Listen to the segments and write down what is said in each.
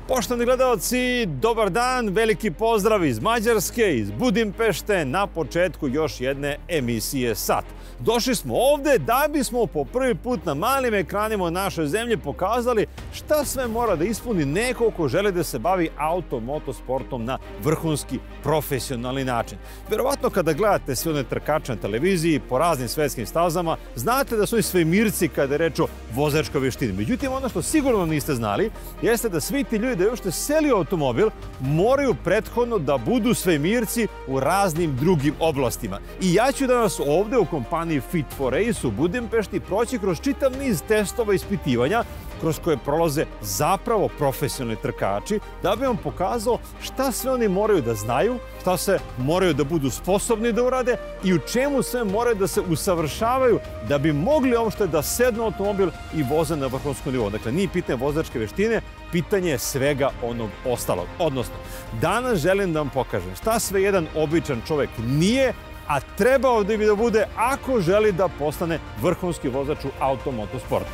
Poštovani gledalci, dobar dan, veliki pozdrav iz Mađarske, iz Budimpešte, na početku još jedne emisije Sat. Došli smo ovde da bismo po prvi put na malim ekranima u našoj zemlji pokazali šta sve mora da ispuni neko ko želi da se bavi auto-moto sportom na vrhunski profesionalni način. Verovatno kada gledate sve one trkače na televiziji po raznim svetskim stazama, znate da su oni svemirci kada je reč o vozačkoj veštini. Međutim, ono što sigurno niste znali jeste da svi ti ljudi da uopšte seli automobil moraju prethodno da budu svemirci u raznim drugim oblastima. I ja ću danas ovde u kompaniji Fit for Race u Budimpešti proći kroz čitav niz testova i ispitivanja kroz koje prolaze zapravo profesionalni trkači, da bi vam pokazao šta sve oni moraju da znaju, šta se moraju da budu sposobni da urade i u čemu sve moraju da se usavršavaju da bi mogli uopšte da sednu u automobil i voze na vrhunskom nivou. Dakle, nije pitanje vozačke veštine, pitanje je svega onog ostalog. Odnosno, danas želim da vam pokažem šta sve jedan običan čovek nije, a trebao da bi da bude ako želi da postane vrhunski vozač u auto-moto sportu.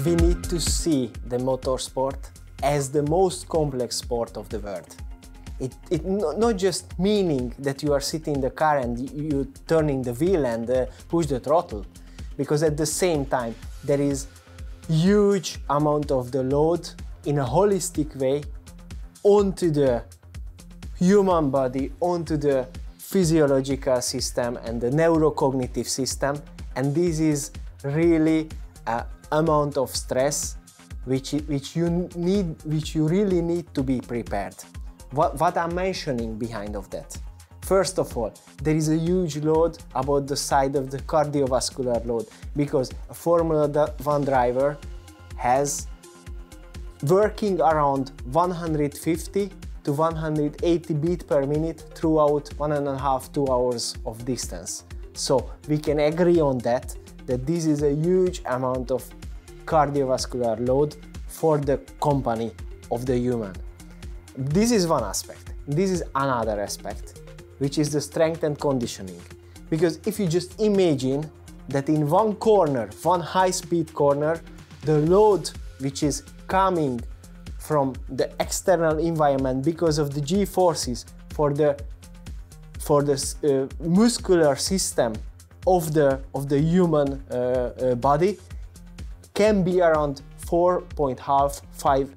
We need to see the motorsport as the most complex sport of the world. It not just meaning that you are sitting in the car and you turning the wheel and push the throttle, because at the same time there is huge amount of the load in a holistic way onto the human body, onto the physiological system and the neurocognitive system, and this is really a amount of stress which you really need to be prepared. What I'm mentioning behind of that? First of all, there is a huge load about the side of the cardiovascular load, because a Formula 1 driver has working around 150 to 180 beats per minute throughout 1.5–2 hours of distance. So we can agree on that this is a huge amount of cardiovascular load for the company of the human. This is one aspect. This is another aspect, which is the strength and conditioning. Because if you just imagine that in one corner, one high-speed corner, the load which is coming from the external environment because of the G-forces for the muscular system of the human body can be around 4.5–5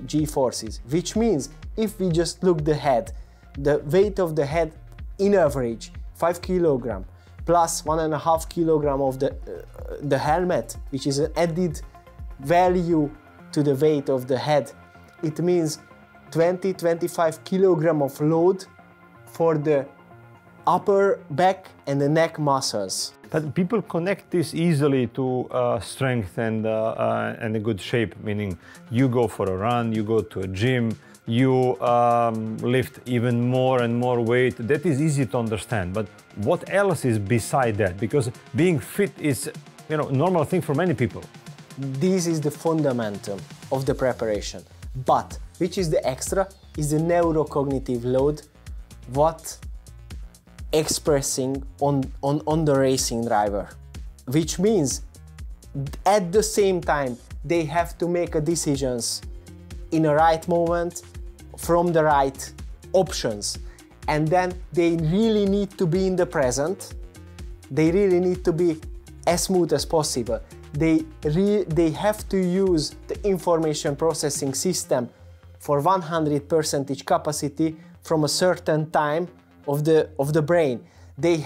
G-forces, which means if we just look the head, the weight of the head in average 5 kg plus 1.5 kg of the helmet, which is an added value to the weight of the head, it means 20–25 kg of load for the upper back and the neck muscles. But people connect this easily to strength and a good shape, meaning you go for a run, you go to a gym, you lift even more and more weight. That is easy to understand, but what else is beside that? Because being fit is, a normal thing for many people. This is the fundamentum of the preparation. But which is the extra is the neurocognitive load, what expressing on the racing driver, which means at the same time they have to make decisions in a right moment from the right options, and then they really need to be in the present. They really need to be as smooth as possible. They have to use the information processing system for 100% capacity from a certain time of the brain. They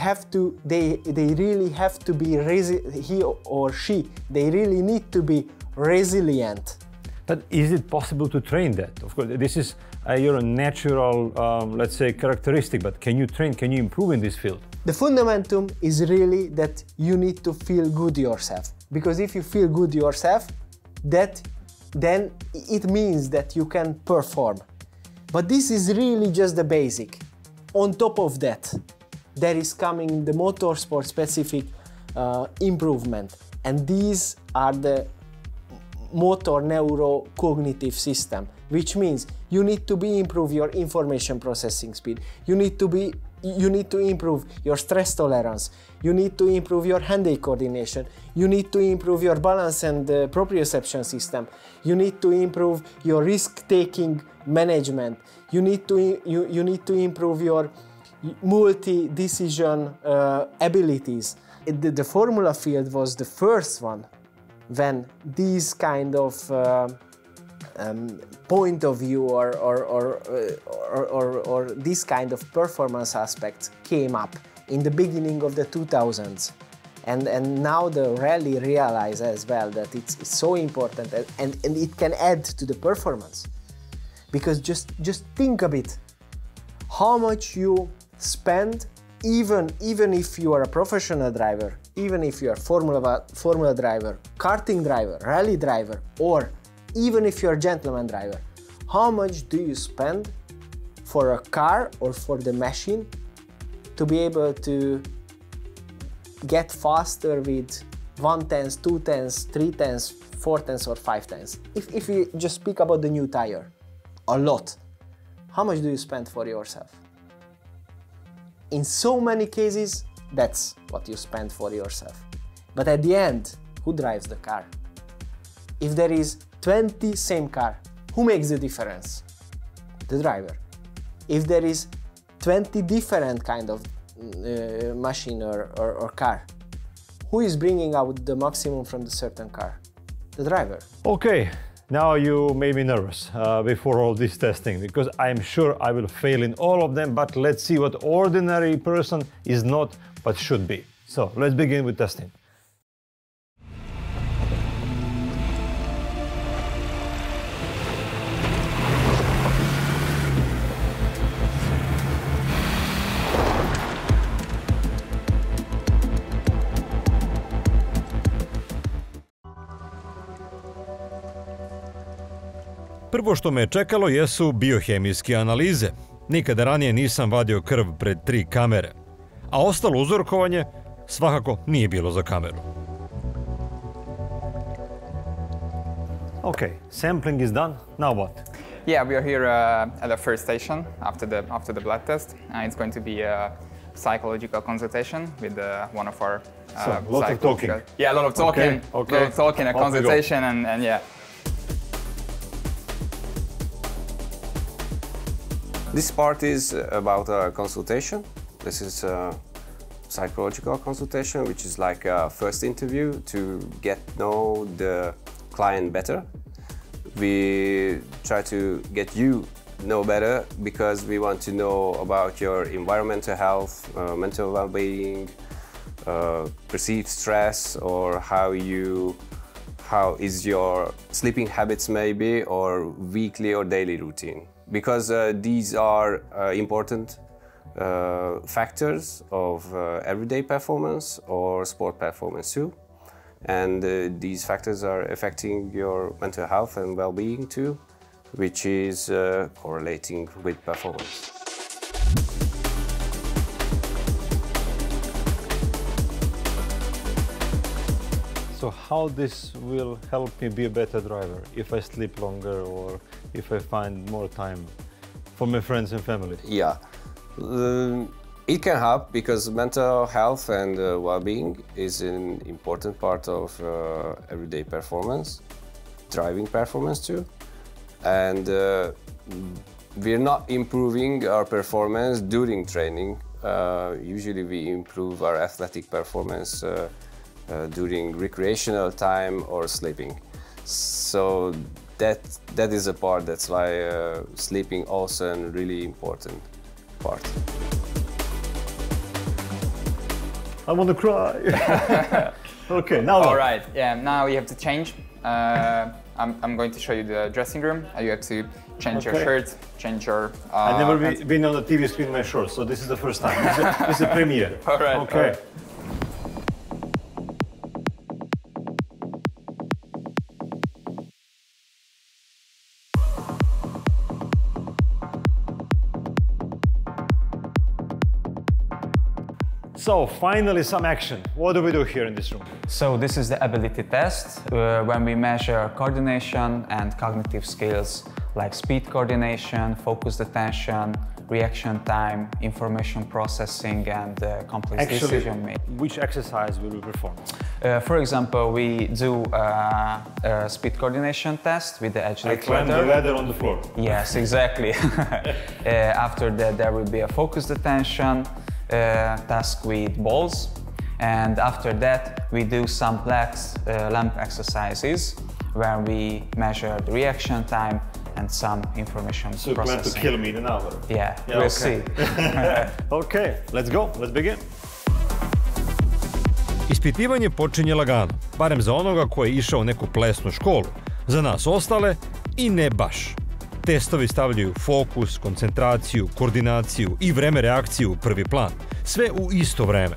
really have to be he or she. They really need to be resilient. But is it possible to train that? Of course, this is your natural, let's say, characteristic. But can you train? Can you improve in this field? The fundamentum is really that you need to feel good yourself. Because if you feel good yourself, then it means that you can perform. But this is really just the basic. On top of that, there is coming the motorsport specific improvement, and these are the motor neurocognitive system. which means you need to improve your information processing speed. You need to improve your stress tolerance. You need to improve your hand-eye coordination. You need to improve your balance and proprioception system. You need to improve your risk-taking management. You need to improve your multi-decision abilities. The formula field was the first one when these kind of point of view or this kind of performance aspects came up in the beginning of the 2000s. And now the rally realize as well that it's so important and it can add to the performance. Because just think a bit how much you spend even if you are a professional driver, even if you are formula driver, karting driver, rally driver, or even if you are a gentleman driver, how much do you spend for a car or for the machine to be able to get faster with 1/10, 2/10, 3/10, 4/10 or 5/10? If we just speak about the new tire, a lot. How much do you spend for yourself? In so many cases, that's what you spend for yourself. But at the end, who drives the car? If there is 20 same car, who makes the difference? The driver. If there is 20 different kind of machine or car, who is bringing out the maximum from the certain car? The driver. Okay, now you made me nervous before all this testing, because I'm sure I will fail in all of them, but let's see what ordinary person is not but should be. So let's begin with testing. Prvo što me je čekalo jesu biohemijske analize. Nikada ranije nisam vadio krv pred 3 kamere, a ostalo uzorkovanje svakako nije bilo za kameru. Okay, sampling is done. Now what? Yeah, we are here at the first station after the blood test. It's going to be a psychological consultation with one of our so, a lot of talking. Yeah, a lot of talking. Okay. A lot of talking, a consultation, and yeah. This part is about a consultation. This is a psychological consultation, which is like a first interview to get to know the client better. We try to get you know better because we want to know about your environmental health, mental well-being, perceived stress, or how is your sleeping habits maybe, or weekly or daily routine. Because these are important factors of everyday performance or sport performance too. And these factors are affecting your mental health and well-being too, which is correlating with performance. So how this will help me be a better driver if I sleep longer or if I find more time for my friends and family? Yeah, it can help because mental health and well-being is an important part of everyday performance, driving performance too. And we're not improving our performance during training. Usually we improve our athletic performance during recreational time or sleeping. So that is a part, that's why sleeping also a really important part. I want to cry. Okay, now all right, yeah, now you have to change. I'm going to show you the dressing room. You have to change your shirt, change your... I've never been on the TV screen in my shorts, so this is the first time. This is a premiere. All right. Okay. All right. So finally some action. What do we do here in this room? So this is the ability test when we measure coordination and cognitive skills like speed coordination, focused attention, reaction time, information processing, and complex decision making. Which exercise will we perform? For example, we do a speed coordination test with the agility climb the ladder on the floor. Yes, exactly. After that, there will be a focused attention task with balls. And after that, we do some lamp exercises where we measure the reaction time and some information processing. So you plan to kill me in an hour? Yeah, we'll okay. see. Okay, let's go, let's begin. Ispitivanje počinje lagano, barem za onoga koji je išao u neku plesnu školu. Za nas ostale i ne baš. Testovi stavljaju fokus, koncentraciju, koordinaciju i vreme reakcije u prvi plan. Sve u isto vreme.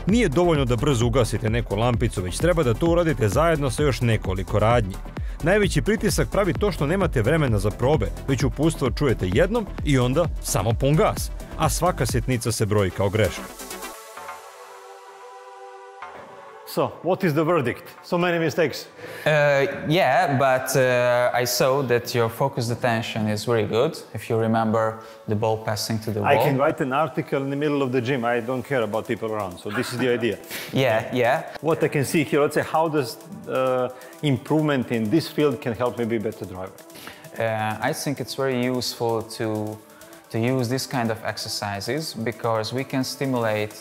Nije dovoljno da brzo ugasite neku lampicu, već treba da to uradite zajedno sa još nekoliko radnji. Najveći pritisak pravi to što nemate vremena za probe, već uputstvo čujete jednom i onda samo pun gas, a svaka sitnica se broji kao greška. So, what is the verdict? So many mistakes. Yeah, but I saw that your focused attention is very good. If you remember the ball passing to the wall. I can write an article in the middle of the gym. I don't care about people around. So this is the idea. Yeah. What I can see here, let's say, how does improvement in this field can help me be a better driver? I think it's very useful to use this kind of exercises because we can stimulate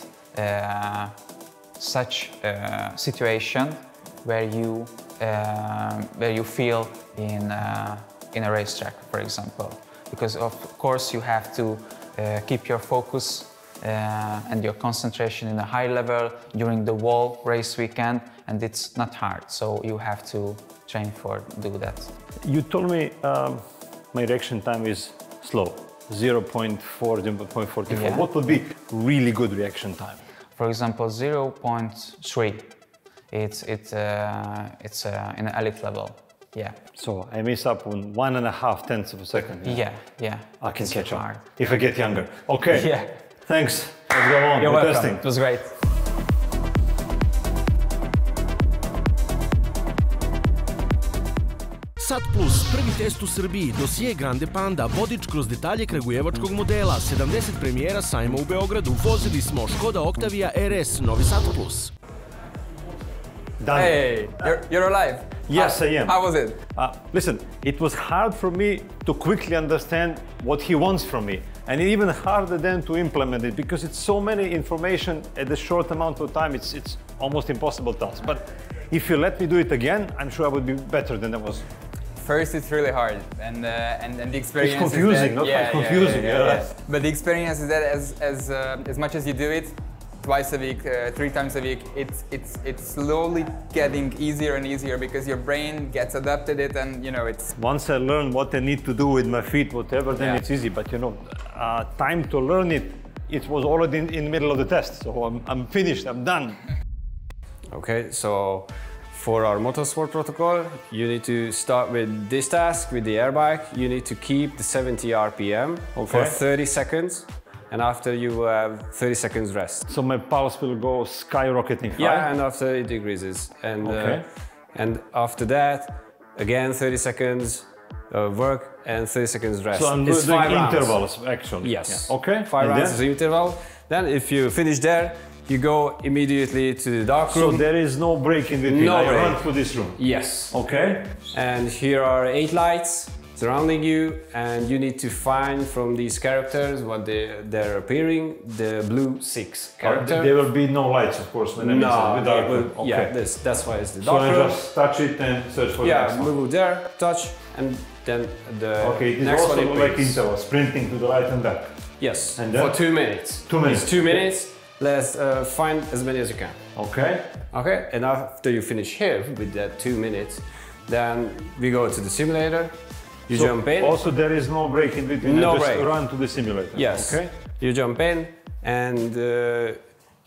such a situation where you feel in a racetrack, for example, because of course you have to keep your focus and your concentration in a high level during the whole race weekend, and it's not hard, so you have to train for do that. You told me my reaction time is slow, 0.4, 0.44. Yeah. What would be really good reaction time? For example, 0.3. It's in an elite level. Yeah. So I miss up on 1.5 tenths of a second. Yeah. I can It's catch up hard. if I get younger. Okay. Yeah. Thanks. Let's go on. You're welcome. Testing. It was great. Sat Plus, prvi test u Srbiji, dosije Grande Panda, vodič kroz detalje kragujevačkog modela, 70 premijera sajma u Beogradu, vozili smo Škoda Octavia RS, novi Sat Plus. Done. Hey, you're alive. Yes, I am. How was it? Listen, it was hard for me to quickly understand what he wants from me. And even harder then to implement it because it's so many information at a short amount of time, it's almost impossible task. But if you let me do it again, I'm sure I would be better than I was. First, it's really hard, and the experience. It's confusing, is that, not quite confusing. Yeah. But the experience is that as much as you do it, twice a week, 3 times a week, it's slowly getting easier and easier because your brain gets adapted it, and you know it's. Once I learn what I need to do with my feet, whatever, then it's easy. But you know, time to learn it, it was already in the middle of the test. So I'm finished. I'm done. Okay, so for our motorsport protocol, you need to start with this task with the airbag. You need to keep the 70 RPM for 30 seconds. And after you will have 30 seconds rest. So my pulse will go skyrocketing high? Yeah, and after it decreases. And after that, again 30 seconds work and 30 seconds rest. So I'm doing intervals actually? Yes. Yeah. Okay. 5 rounds is the interval. Then if you finish there, you go immediately to the dark room. So there is no break in between? No break. I run through this room? Yes. Okay. And here are 8 lights surrounding you, and you need to find from these characters what they're appearing, the blue 6 character. There will be no lights, of course, when I'm inside the dark room. Okay. Yeah, that's why it's the dark room. So I just touch it and search for the next one. Move there, touch, and then the okay, it is next also one like interval, sprinting to the right and back. Yes, and then? For 2 minutes. 2 minutes. It's 2 minutes. Let's find as many as you can. Okay. Okay, and after you finish here with that 2 minutes, then we go to the simulator. You jump in. Also, there is no break in between. No break. Just run to the simulator. Yes. Okay. You jump in, and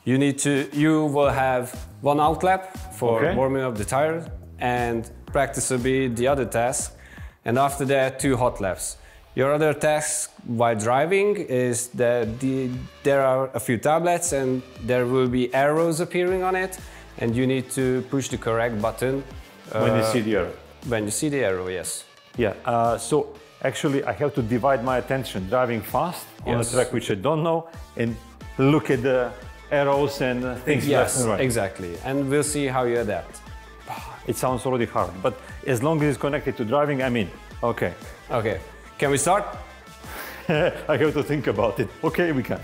you will have 1 out lap for warming up the tires, and practice will be the other task, and after that 2 hot laps. Your other task while driving is that there are a few tablets and there will be arrows appearing on it, and you need to push the correct button. When you see the arrow. When you see the arrow, yes. Yeah, so actually I have to divide my attention driving fast on a track which I don't know and look at the arrows and things left and right. Exactly. And we'll see how you adapt. It sounds already hard, but as long as it's connected to driving, I'm in. Okay. Okay. Can we start? I have to think about it. Okay, we can.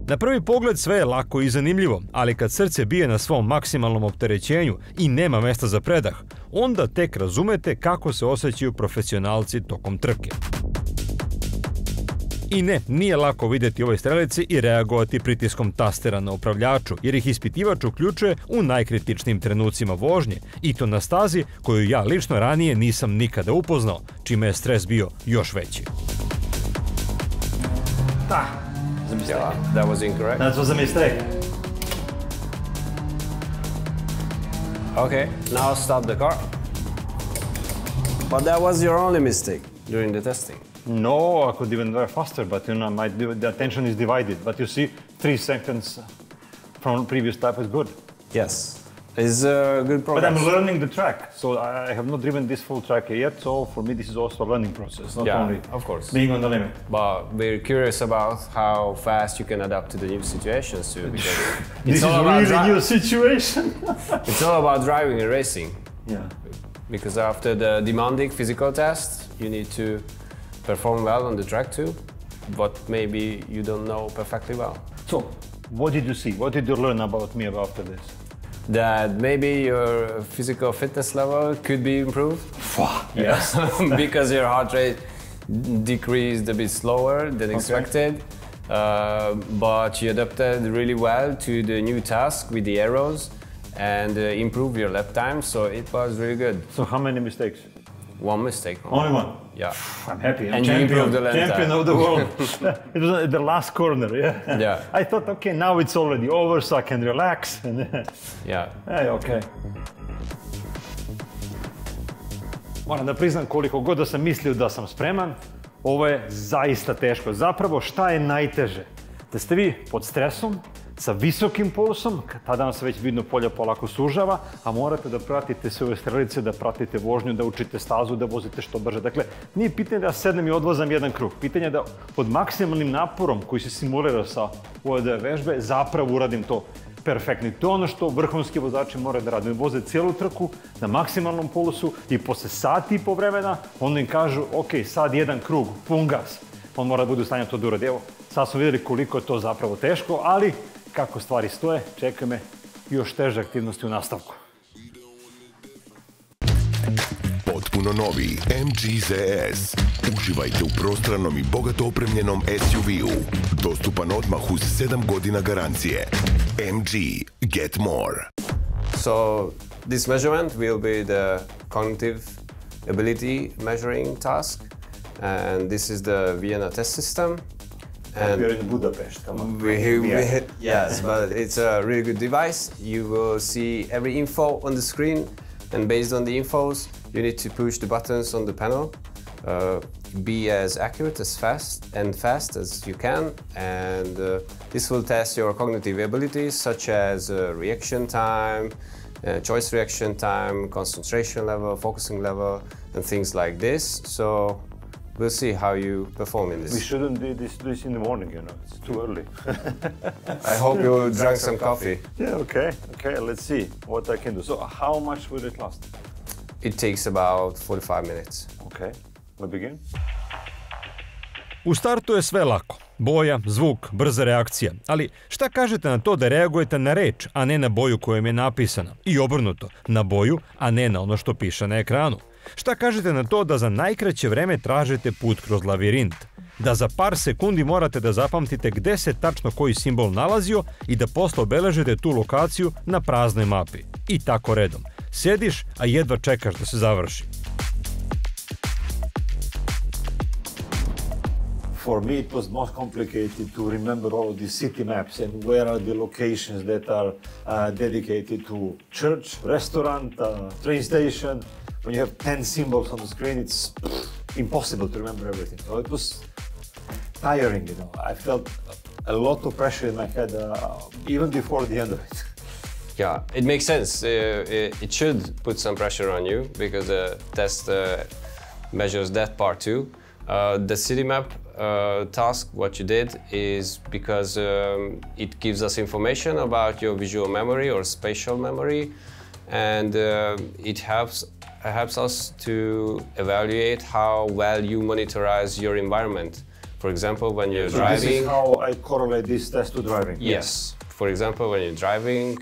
Na prvi pogled sve je lako i zanimljivo, ali kad srce bije na svom maksimalnom opterećenju i nema mesta za predah, onda tek razumete kako se osjećaju profesionalci tokom trke. I ne, nije lako vidjeti ove strelice i reagovati pritiskom tastera na upravljaču, jer ih ispitivač uključuje u najkritičnijim trenucima vožnje, i to na stazi koju ja lično ranije nisam nikada upoznao, čime je stres bio još veći. Yeah, that was incorrect. That was a mistake. Okay, now stop the car. But that was your only mistake during the testing. No, I could even drive faster, but you know, the attention is divided. But you see, 3 seconds from previous lap is good. Yes, it's a good progress. But I'm learning the track, so I have not driven this full track yet. So for me, this is also a learning process, not only of course being on the limit. But we're curious about how fast you can adapt to the new situations too, because This is really a new situation. It's all about driving and racing. Yeah. Because after the demanding physical test, you need to perform well on the track too, but maybe you don't know perfectly well. So, what did you see? What did you learn about me after this? That maybe your physical fitness level could be improved. Yes. Because your heart rate decreased a bit slower than expected, but you adapted really well to the new task with the arrows and improved your lap time, so it was really good. So how many mistakes? One mistake. Only one? Yeah. I'm happy. I'm And you improved the lap champion time. of the world. It was the last corner, yeah? Yeah. I thought, okay, now it's already over, so I can relax. Yeah. Hey, okay. Moram da priznam, koliko god da sam mislio da sam spreman, ovo je zaista teško. Zapravo, šta je najteže? Da ste vi pod stresom, sa visokim pulsom, tada vam se već vidno polje polako sužava, a morate da pratite sve ove strelice, da pratite vožnju, da učite stazu, da vozite što brže. Dakle, nije pitanje da sednem i odvozam jedan krug. Pitanje je da pod maksimalnim naporom koji se simulira sa ove vežbe, zapravo uradim to perfektno. To je ono što vrhunski vozači moraju da rade. Voze cijelu trku na maksimalnom pulsu i posle sati i po vremena onda im kažu, ok, sad jedan krug, pun gas. On mora da bude u stanju to da uradi. Evo, sad smo vidjeli koliko je to zapravo teško, ali kako stvari stoje, čekaju me još teže aktivnosti u nastavku. Potpuno novi MG ZS. Uživajte u prostranom i bogato opremljenom SUV-u. Dostupan odmah uz 7 godina garancije. MG, get more. So this measurement will be the cognitive ability measuring task, and this is the Vienna test system. And we're in Budimpešte, come on. Yes, but it's a really good device. You will see every info on the screen, and based on the infos, you need to push the buttons on the panel. Be as accurate as fast as you can, and this will test your cognitive abilities such as reaction time, choice reaction time, concentration level, focusing level, and things like this. So we'll see how you perform in this. We shouldn't do this in the morning, you know, it's too early. I hope you drank some coffee. Yeah, okay, let's see what I can do. So how much will it last? It takes about 45 minutes. Okay, we begin. U startu je sve lako. Boja, zvuk, brza reakcija. Ali šta kažete na to da reagujete na reč, a ne na boju kojom je napisana? I obrnuto, na boju, a ne na ono što piše na ekranu. Šta kažete na to da za najkraće vreme tražite put kroz lavirint? Da za par sekundi morate da zapamtite gde se tačno koji simbol nalazio i da posle obeležite tu lokaciju na praznoj mapi. I tako redom. Sediš, a jedva čekaš da se završi. For me, it was most complicated to remember all of these city maps and where are the locations that are dedicated to church, restaurant, train station. When you have 10 symbols on the screen, it's impossible to remember everything. So it was tiring, you know. I felt a lot of pressure in my head, even before the end of it. Yeah, it makes sense. It should put some pressure on you because the test measures that part too. The city map task, what you did, is because it gives us information about your visual memory or spatial memory, and it helps us to evaluate how well you monitorize your environment. For example, when you're driving... This is how I correlate this test to driving. Yes. For example, when you're driving,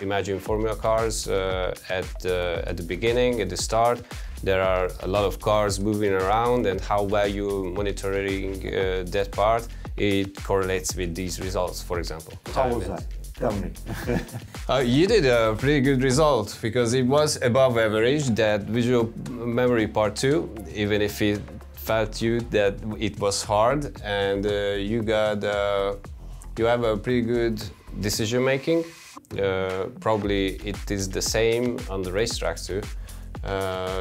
imagine Formula cars at the beginning, at the start, there are a lot of cars moving around, and how well you're monitoring that part, it correlates with these results, for example. How was that? Tell me. You did a pretty good result, because it was above average, that visual memory part 2, even if it felt you that it was hard, and you have a pretty good decision making. Probably it is the same on the racetracks too.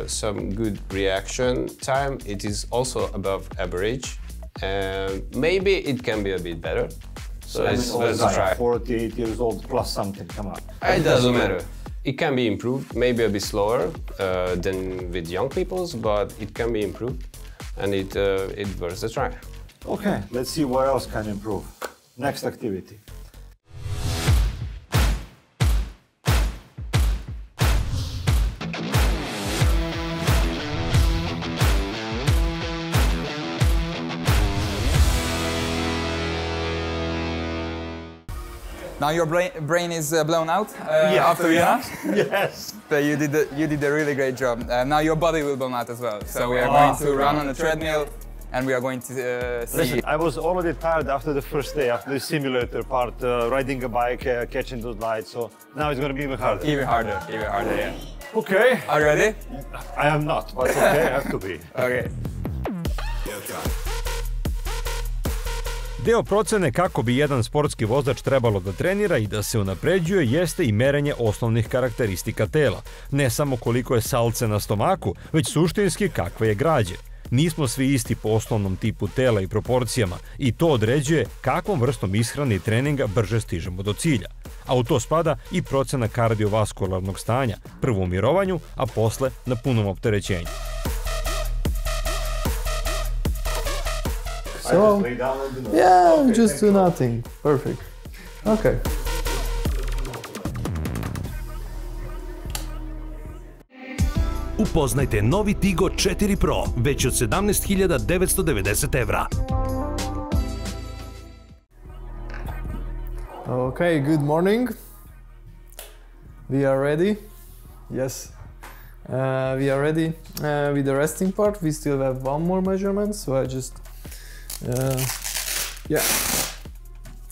Some good reaction time. It is also above average, and maybe it can be a bit better. So let's try. 48 years old plus something, come on. It doesn't matter. It can be improved, maybe a bit slower than with young people's, but it can be improved, and it worth a try. Okay, let's see what else can improve. Next activity. Now your brain is blown out after Vienna. Yes. But you did a really great job. Now your body will blown out as well. So we are going to run on the treadmill, and we are going to see. Listen, I was already tired after the first day, after the simulator part, riding a bike, catching those lights. So now it's going to be even harder. Even harder, yeah. Okay. Are you ready? I am not, but okay, I have to be. Okay. Deo procene kako bi jedan sportski vozač trebalo da trenira i da se unapređuje jeste i merenje osnovnih karakteristika tela. Ne samo koliko je salce na stomaku, već suštinski kakve je građe. Nismo svi isti po osnovnom tipu tela i proporcijama i to određuje kakvom vrstom ishrane i treninga brže stižemo do cilja. A u to spada i procena kardiovaskularnog stanja, prvo u mirovanju, a posle na punom opterećenju. So, yeah, just do nothing. Perfect. Okay. Upoznajte novi Tigo 4 Pro, već od 17.990 €. Okay, good morning. We are ready. Yes. We are ready with the resting part. We still have one more measurement, so I just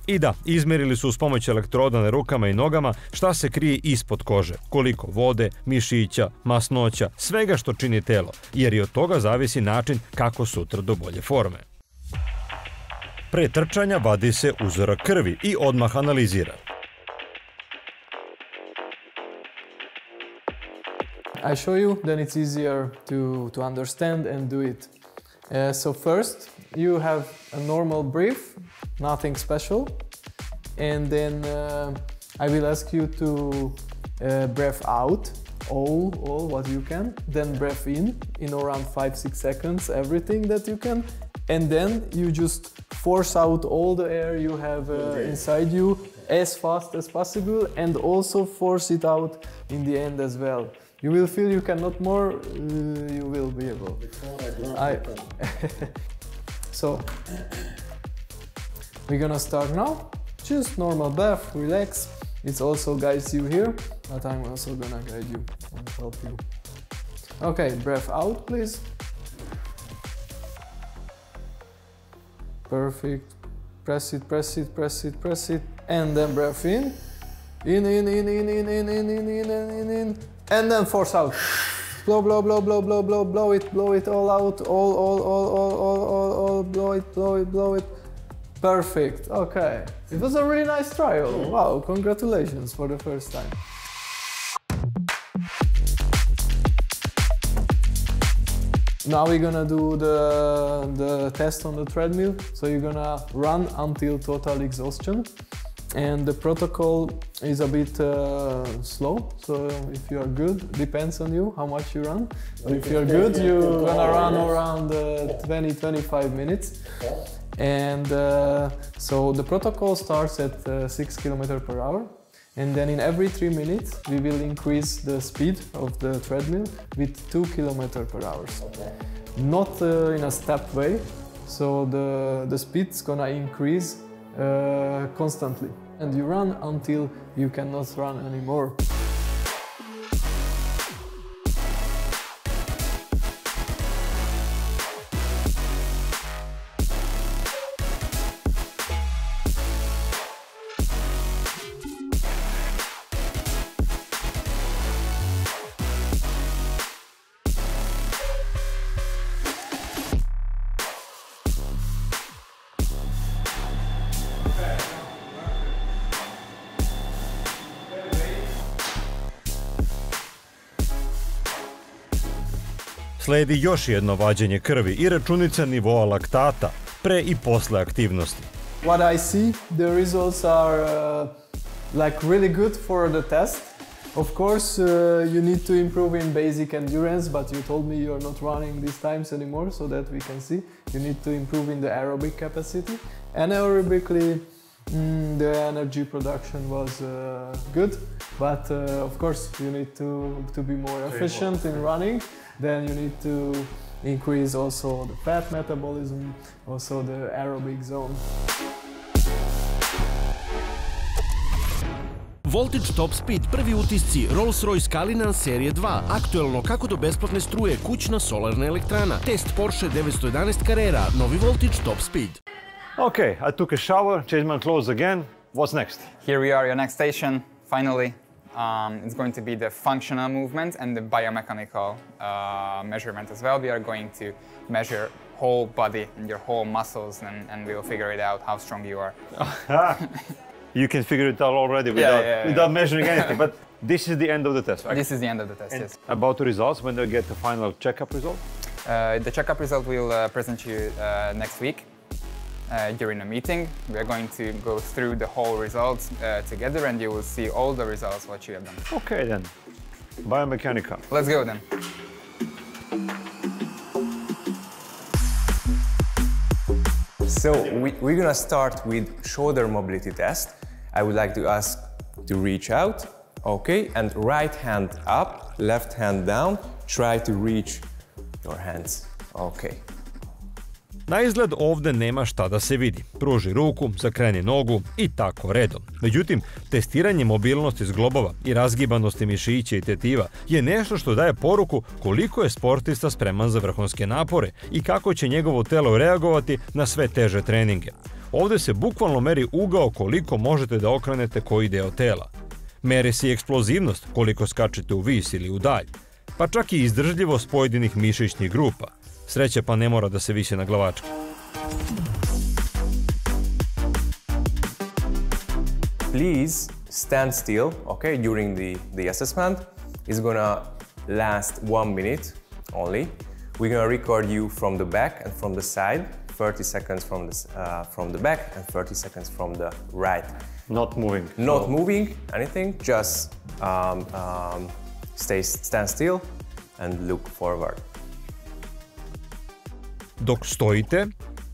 I da, izmerili su s pomoć elektroda na rukama i nogama šta se krije ispod kože, koliko vode, mišića, masnoća, svega što čini telo, jer i od toga zavisi način kako sutra do bolje forme. Pre trčanja vadi se uzorak krvi i odmah analizira. I show you, then it's easier to understand and do it. So first, you have a normal breath, nothing special, and then I will ask you to breath out all what you can, then breath in around 5-6 seconds, everything that you can, and then you just force out all the air you have inside you as fast as possible, and also force it out in the end as well. You will feel you cannot more, you will be able. So, we're gonna start now. Just normal breath, relax. It also guides you here, but I'm also gonna guide you and help you. Okay, breath out, please. Perfect. Press it, press it, press it, press it. And then breath in. In. And then force out. Blow, blow, blow, blow, blow, blow, blow it all out. All, blow it. Perfect, okay. It was a really nice trial. Wow, congratulations for the first time. Now we're gonna do the test on the treadmill. So you're gonna run until total exhaustion. And the protocol is a bit slow, so if you are good, depends on you how much you run. But if you're good, you're gonna run around 20-25 minutes. And so the protocol starts at 6 km/h, and then in every 3 minutes we will increase the speed of the treadmill with 2 km/h. Not in a step way, so the speed's gonna increase constantly, and you run until you cannot run anymore. Sledi još jedno vađenje krvi i računica nivoa laktata pre i posle aktivnosti. What I see, the results are like really good for the test. Of course, you need to improve in basic endurance, but you told me you're not running these times anymore, so that we can see. You need to improve in the aerobic capacity. Anaerobically, the energy production was good, but of course you need to be more efficient in running. Then you need to increase also the fat metabolism, also the aerobic zone. Voltage Top Speed, prvi utisci, Rolls-Royce Cullinan serije 2, aktuelno kako do besplatne struje, kućna solarna elektrana, test Porsche 911 Carrera, novi Voltage Top Speed. Okay, I took a shower, changed my clothes again. What's next? Here we are, your next station, finally. It's going to be the functional movement and the biomechanical measurement as well. We are going to measure whole body and your whole muscles, and we'll figure it out how strong you are. You can figure it out already without measuring anything, but this is the end of the test, right? This is the end of the test, yes. About the results, when do I get the final checkup result? The checkup result we'll present you next week. During a meeting, we are going to go through the whole results together, and you will see all the results what you have done. Okay then, biomechanical. Let's go then. So we're gonna start with shoulder mobility test. I would like to ask to reach out, okay, and right hand up, left hand down. Try to reach your hands, okay. Na izgled ovde nema šta da se vidi. Pruži ruku, zakreni nogu i tako redom. Međutim, testiranje mobilnosti zglobova i razgibanosti mišića i tetiva je nešto što daje poruku koliko je sportista spreman za vrhunske napore i kako će njegovo telo reagovati na sve teže treninge. Ovde se bukvalno meri ugao koliko možete da okrenete koji deo tela. Meri se i eksplozivnost, koliko skačete u vis ili u dalj, pa čak i izdržljivost pojedinih mišićnih grupa. Sreće pa ne mora da se visi na glavački. Please stand still, okay, during the assessment. It's gonna last 1 minute only. We're gonna record you from the back and from the side, 30 seconds from the back and 30 seconds from the right. Not moving. Not moving, anything, just stand still and look forward. Dok stojite,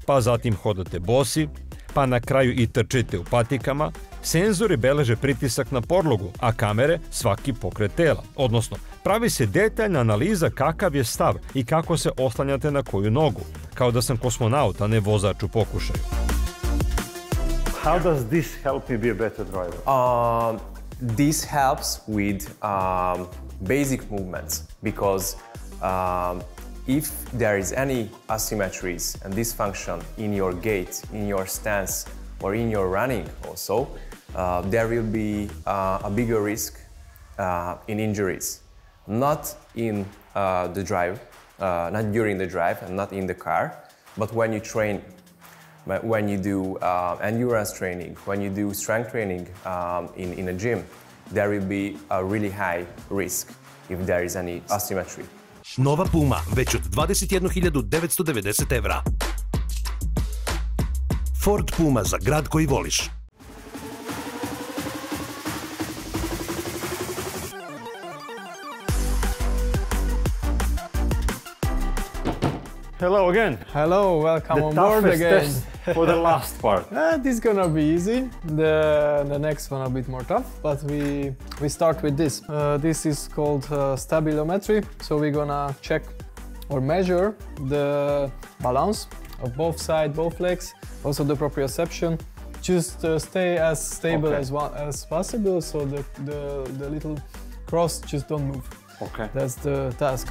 pa zatim hodate bosi, pa na kraju i trčite u patikama, senzori beleže pritisak na podlogu, a kamere svaki pokret tela. Odnosno, pravi se detaljna analiza kakav je stav i kako se oslanjate na koju nogu, kao da sam kosmonaut, a ne vozač u pokušaju. How does this help me be a better driver? This helps with basic movements, because if there is any asymmetries and dysfunction in your gait, in your stance, or in your running also, there will be a bigger risk in injuries. Not in the drive, not during the drive and not in the car, but when you train, when you do endurance training, when you do strength training in a gym, there will be a really high risk if there is any asymmetry. Nova Puma, već od 21.990 evra. Ford Puma za grad koji voliš. Hello again. Hello, welcome on board again. Test for the last part. This is gonna be easy. The next one a bit more tough, but we start with this. This is called stabilometry. So we're gonna check or measure the balance of both sides, both legs, also the proprioception. Just stay as stable as possible, so the little cross just don't move. Okay. That's the task.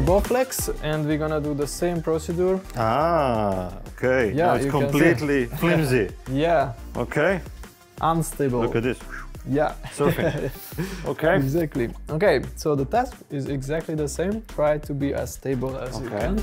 Both legs, and we're gonna do the same procedure. Ah, okay. Yeah, now it's completely flimsy. Yeah. Okay. Unstable. Look at this. Yeah. Surfing. Okay. Exactly. Okay, so the task is exactly the same. Try to be as stable as you can.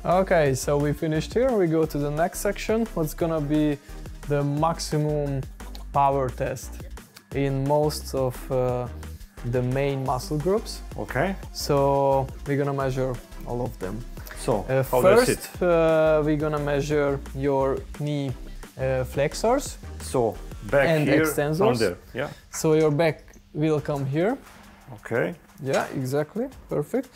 Okay, so we finished here. We go to the next section. What's gonna be the maximum power test in most of the main muscle groups. Okay. So we're gonna measure all of them. So how first, does it? We're gonna measure your knee flexors. So back and here, extensors. from there. Yeah. So your back will come here. Okay. Yeah, exactly. Perfect.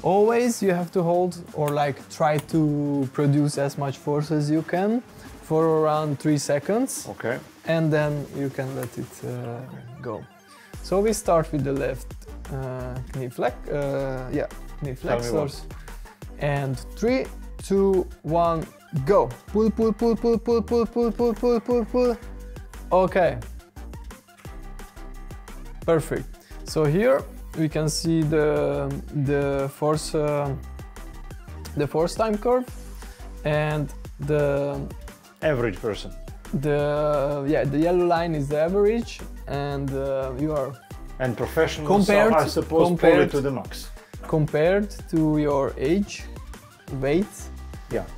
Always you have to hold or like try to produce as much force as you can for around 3 seconds. Okay. And then you can let it go. So we start with the left knee knee flexors. And 3, 2, 1, go. Pull, pull, pull, pull, pull, pull, pull, pull, pull, pull, pull. Okay. Perfect. So here we can see the force time curve and the average person. The yellow line is the average, and you are professionals are supposed to pull it to the max compared to your age, weight,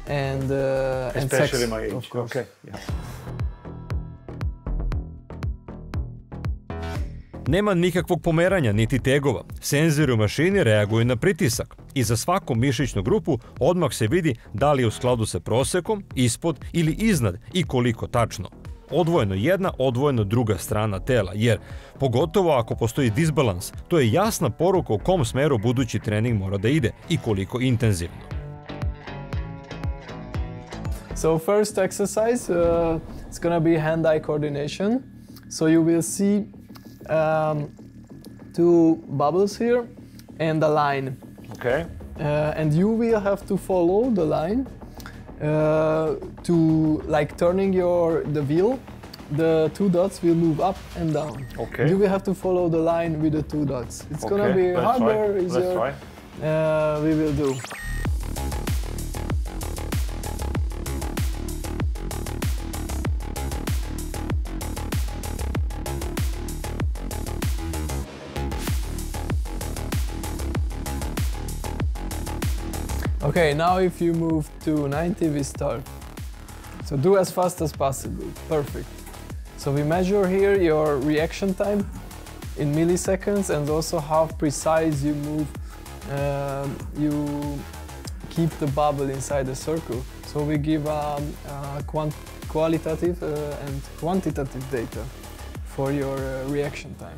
and especially sex, my age. of course. Okay. Yeah. Nema nikakvog pomeranja niti tegova. Senzori u mašini reaguju na pritisak i za svaku mišićnu grupu odmah se vidi da li je u skladu sa prosekom, ispod ili iznad i koliko tačno. Odvojeno jedna, odvojeno druga strana tela, jer pogotovo ako postoji disbalans, to je jasna poruka u kom smeru budući trening mora da ide i koliko intenzivno. So first exercise, it's gonna be hand-eye coordination. So you will see 2 bubbles here and a line. Okay. And you will have to follow the line to like turning the wheel. The 2 dots will move up and down. Okay. You will have to follow the line with the 2 dots. It's gonna be harder, easier. Let's try. We will do. Okay, now if you move to 90, we start. So do as fast as possible. Perfect. So we measure here your reaction time in milliseconds and also how precise you move. You keep the bubble inside the circle. So we give qualitative and quantitative data for your reaction time.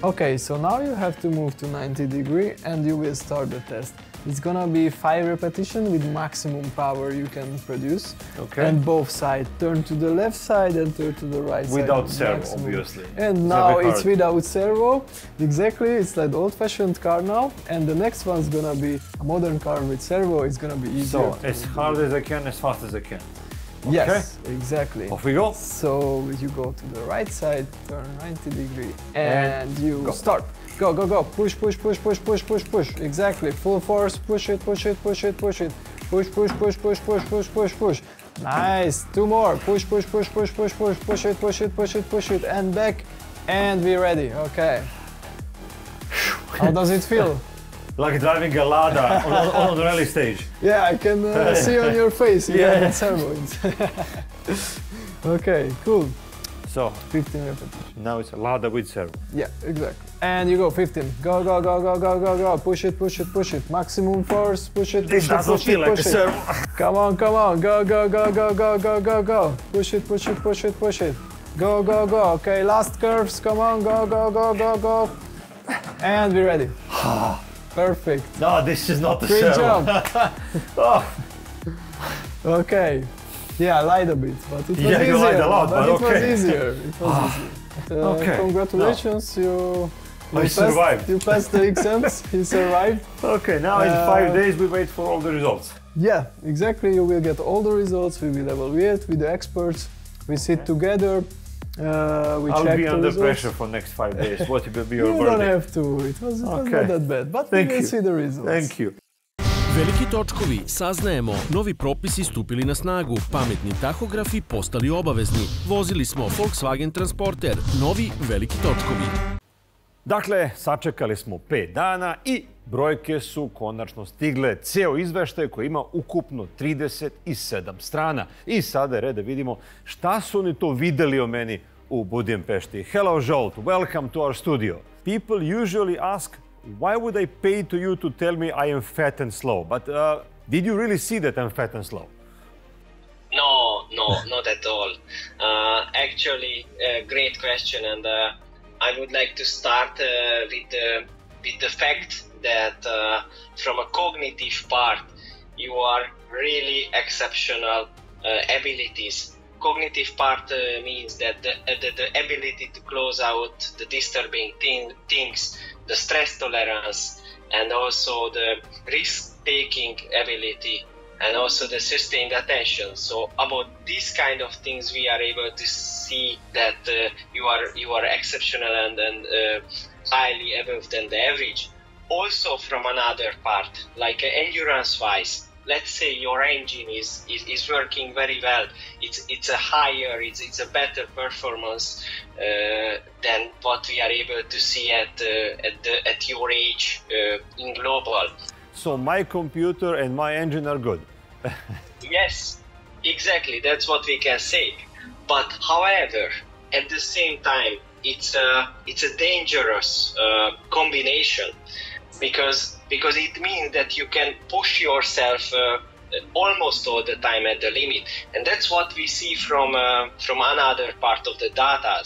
Okay, so now you have to move to 90 degree and you will start the test. It's gonna be 5 repetitions with maximum power you can produce. Okay. And both sides. Turn to the left side and turn to the right side. Without servo, maximum. obviously. And now it's without servo. Exactly, it's like old-fashioned car now. And the next one's gonna be a modern car with servo. It's gonna be easier. So, as hard as I can, as fast as I can. Okay. Yes, exactly. Off we go. So you go to the right side, turn 90 degree, and you go. start. Go, go, go. Push, push, push, push, push, push, push. Exactly. Full force. Push it, push it, push it, push it. Push, push, push, push, push, push, push, push. Nice. 2 more. Push, push, push, push, push, push, push it, push it, push it, push it, and back. And be ready. Okay. How does it feel? Like driving a Lada on the rally stage. Yeah, I can see on your face. Yeah. Okay, cool. So 15 repetitions. now it's a Lada with servo. Yeah, exactly. And you go 15. Go, go, go, go, go, go, go. Push it, push it, push it. Maximum force. Push it, This push it, doesn't push feel it, like push a it. servo. Come on, come on. Go, go, go, go, go, go, go, go. Push it, push it, push it, push it. Go, go, go. Okay, last curves. Come on, go, go, go, go, go. And be ready. Perfect. No, this is not the Great servo. job. Oh. Okay. Yeah, I lied a bit, but it was Yeah, easier. you lied a lot, but it was okay. easier. It was easier. Okay. Congratulations, you survived. You passed the exams. You survived. Okay, now in 5 days we wait for all the results. Yeah, exactly. You will get all the results. We will evaluate with the experts. We sit together. We I'll check be the under results. pressure for next 5 days. What will be your You don't verdict? have to. It was Okay. not that bad, but Thank we will you. see the results. Thank you. Veliki točkovi, saznajemo, novi propisi stupili na snagu, pametni tahografi postali obavezni. Vozili smo Volkswagen Transporter, novi veliki točkovi. Dakle, sačekali smo 5 dana i brojke su konačno stigle. Ceo izveštaj koji ima ukupno 37 strana. I sada je red da vidimo šta su oni to videli o meni u Budimpešti. Hello, Jolt. Welcome to our studio. People usually ask, why would I pay to you to tell me I am fat and slow? But did you really see that I'm fat and slow? No, not at all. Actually, great question, and I would like to start with the fact that from a cognitive part, you are really exceptional abilities. Cognitive part means that the ability to close out the disturbing things, the stress tolerance, and also the risk-taking ability, and also the sustained attention. So about these kind of things, we are able to see that you are exceptional and highly above than the average. Also from another part, like endurance-wise, let's say your engine is working very well. It's a higher, it's a better performance than what we are able to see at your age in global. So my computer and my engine are good. Yes, exactly. That's what we can say. But however, at the same time, it's a dangerous combination because it means that you can push yourself almost all the time at the limit, and that's what we see from another part of the data,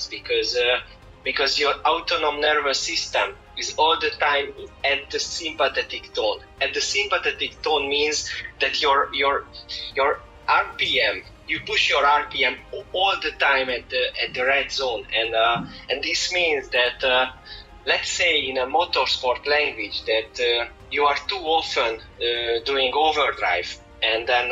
because your autonomous nervous system is all the time at the sympathetic tone. And the sympathetic tone means that your RPM, you push your RPM all the time at the red zone, and this means that let's say in a motorsport language that you are too often doing overdrive, and then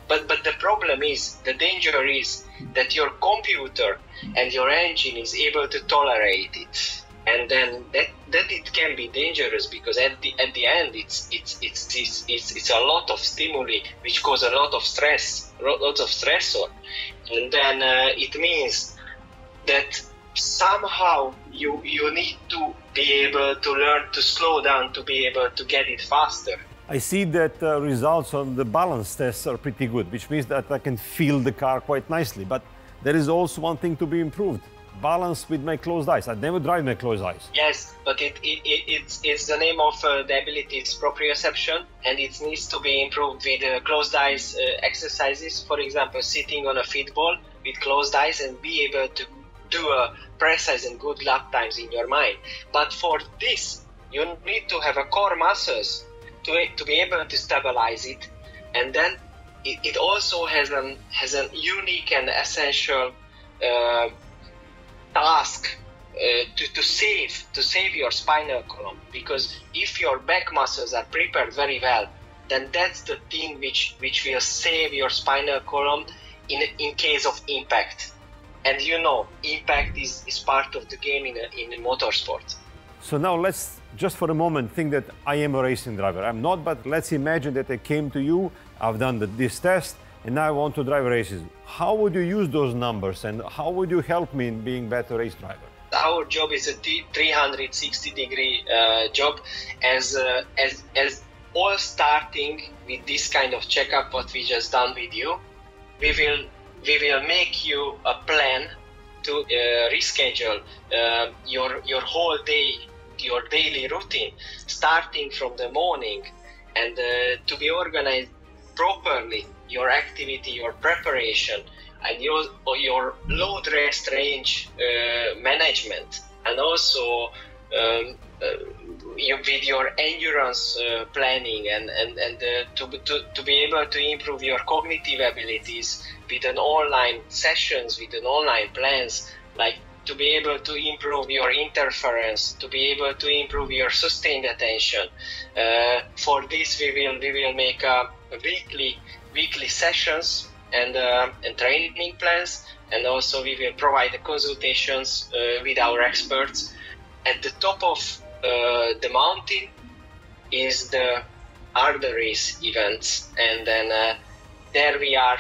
but the problem is, the danger is that your computer and your engine is able to tolerate it, and then that it can be dangerous, because at the end it's a lot of stimuli which cause a lot of stress, lots of stressor, and then it means that somehow you need to be able to learn to slow down to be able to get it faster. I see that results on the balance tests are pretty good, which means that I can feel the car quite nicely. But there is also one thing to be improved: balance with my closed eyes. I never drive my closed eyes. Yes, but it's the name of the ability is proprioception, and it needs to be improved with closed eyes exercises. For example, sitting on a football with closed eyes and be able to do a precise and good lap times in your mind. But for this, you need to have a core muscles to be able to stabilize it, and then it also has an unique and essential task to save your spinal column, because if your back muscles are prepared very well, then that's the thing which will save your spinal column in case of impact. And you know, impact is part of the game in motorsport. So now let's just for a moment think that I am a racing driver. I'm not, but let's imagine that I came to you, I've done this test, and now I want to drive races. How would you use those numbers and how would you help me in being a better race driver? Our job is a 360-degree job, as all starting with this kind of checkup what we just done with you. We will make you a plan to reschedule your whole day, your daily routine, starting from the morning, and to be organized properly, your activity, your preparation, and your load rest range management, and also with your endurance planning, and to be able to improve your cognitive abilities with an online sessions, with an online plans, like to be able to improve your interference, to be able to improve your sustained attention. For this, we will make weekly sessions and training plans, and also we will provide the consultations with our experts. At the top of the mountain is the race events, and then there we are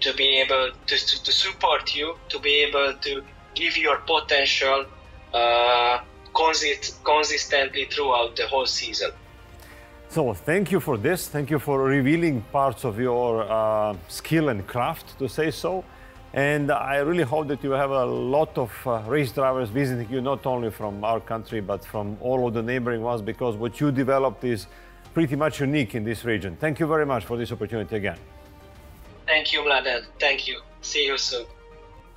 to be able to support you, to be able to give your potential consistently throughout the whole season. So thank you for this. Thank you for revealing parts of your skill and craft, to say so. And I really hope that you have a lot of race drivers visiting you, not only from our country, but from all of the neighboring ones, because what you developed is pretty much unique in this region. Thank you very much for this opportunity again. Thank you, Mladen. Thank you. See you soon.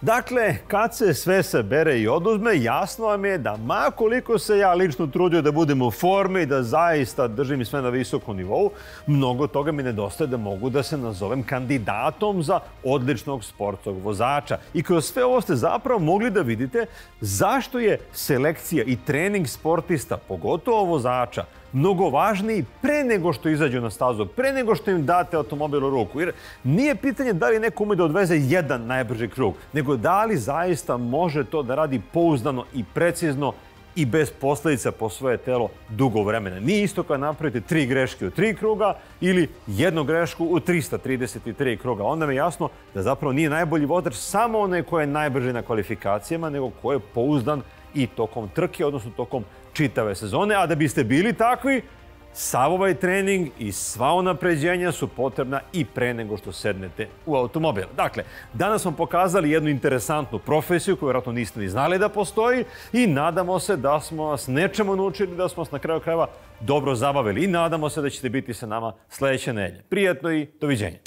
Dakle, kad se sve sabere i oduzme, jasno vam je da ma koliko se ja lično trudio da budem u formi, da zaista držim sve na visokom nivou, mnogo toga mi nedostaje da mogu da se nazovem kandidatom za odličnog sportskog vozača. I kroz sve ovo ste zapravo mogli da vidite zašto je selekcija i trening sportista, pogotovo vozača, mnogo važniji pre nego što izađu na stazu, pre nego što im date automobil u ruku. Jer nije pitanje da li neko ume da odveze jedan najbrži krug, nego da li zaista može to da radi pouzdano i precizno i bez posledica po svoje telo dugo vremena. Nije isto kad napravite 3 greške u 3 kruga ili jednu grešku u 333 kruga. Onda mi je jasno da zapravo nije najbolji vozač samo onaj koji je najbrži na kvalifikacijama, nego koji je pouzdan i tokom trke, odnosno tokom čitave sezone. A da biste bili takvi, sav ovaj trening i sva unapređenja su potrebna i pre nego što sednete u automobil. Dakle, danas smo pokazali jednu interesantnu profesiju koju vjerojatno niste ni znali da postoji i nadamo se da smo vas nečemu naučili, da smo vas na kraju krajeva dobro zabavili i nadamo se da ćete biti sa nama sljedeće nedelje. Prijatno i doviđenja.